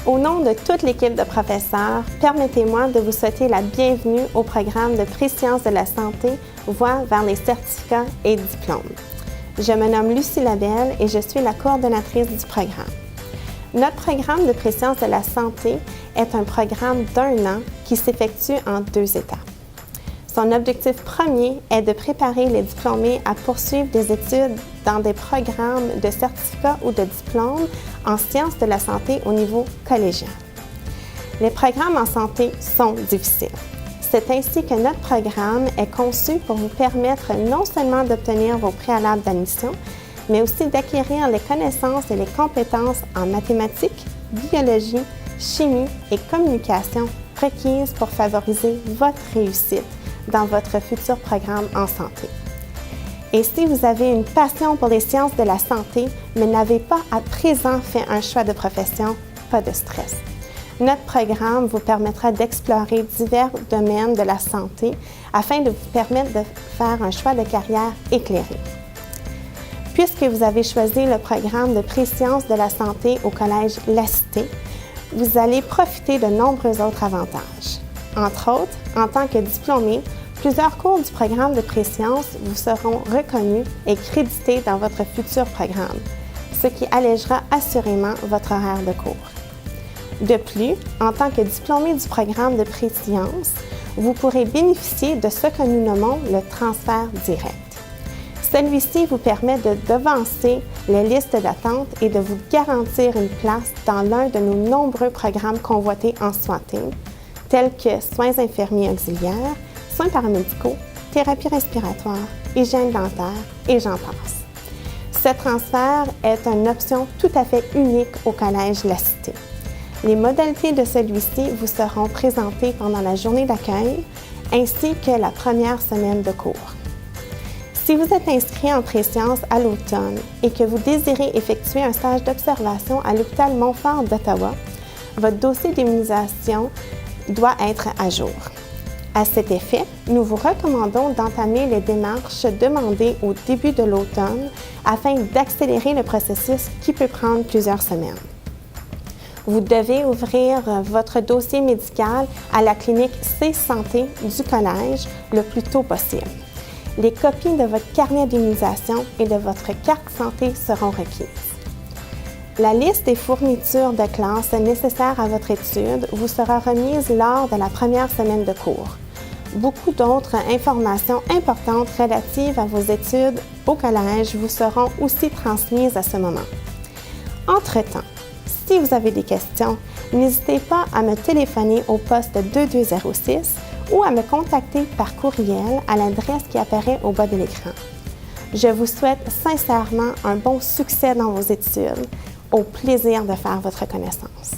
Au nom de toute l'équipe de professeurs, permettez-moi de vous souhaiter la bienvenue au programme de Préscience de la santé, voie vers les certificats et diplômes. Je me nomme Lucie Labelle et je suis la coordonnatrice du programme. Notre programme de Préscience de la santé est un programme d'1 an qui s'effectue en 2 étapes. Son objectif premier est de préparer les diplômés à poursuivre des études dans des programmes de certificats ou de diplômes en sciences de la santé au niveau collégial. Les programmes en santé sont difficiles. C'est ainsi que notre programme est conçu pour vous permettre non seulement d'obtenir vos préalables d'admission, mais aussi d'acquérir les connaissances et les compétences en mathématiques, biologie, chimie et communication requises pour favoriser votre réussite dans votre futur programme en santé. Et si vous avez une passion pour les sciences de la santé, mais n'avez pas à présent fait un choix de profession, pas de stress. Notre programme vous permettra d'explorer divers domaines de la santé afin de vous permettre de faire un choix de carrière éclairé. Puisque vous avez choisi le programme de Préscience de la santé au Collège La Cité, vous allez profiter de nombreux autres avantages. Entre autres, en tant que diplômé, plusieurs cours du programme de Préscience vous seront reconnus et crédités dans votre futur programme, ce qui allégera assurément votre horaire de cours. De plus, en tant que diplômé du programme de Préscience, vous pourrez bénéficier de ce que nous nommons le transfert direct. Celui-ci vous permet de devancer les listes d'attente et de vous garantir une place dans l'un de nos nombreux programmes convoités en santé, tels que soins infirmiers auxiliaires, soins paramédicaux, thérapie respiratoire, hygiène dentaire et j'en passe. Ce transfert est une option tout à fait unique au Collège La Cité. Les modalités de celui-ci vous seront présentées pendant la journée d'accueil ainsi que la première semaine de cours. Si vous êtes inscrit en Préscience à l'automne et que vous désirez effectuer un stage d'observation à l'hôpital Montfort d'Ottawa, votre dossier d'immunisation doit être à jour. À cet effet, nous vous recommandons d'entamer les démarches demandées au début de l'automne afin d'accélérer le processus qui peut prendre plusieurs semaines. Vous devez ouvrir votre dossier médical à la clinique C-Santé du Collège le plus tôt possible. Les copies de votre carnet d'immunisation et de votre carte santé seront requises. La liste des fournitures de classe nécessaires à votre étude vous sera remise lors de la première semaine de cours. Beaucoup d'autres informations importantes relatives à vos études au collège vous seront aussi transmises à ce moment. Entre-temps, si vous avez des questions, n'hésitez pas à me téléphoner au poste 2206 ou à me contacter par courriel à l'adresse qui apparaît au bas de l'écran. Je vous souhaite sincèrement un bon succès dans vos études. Au plaisir de faire votre connaissance.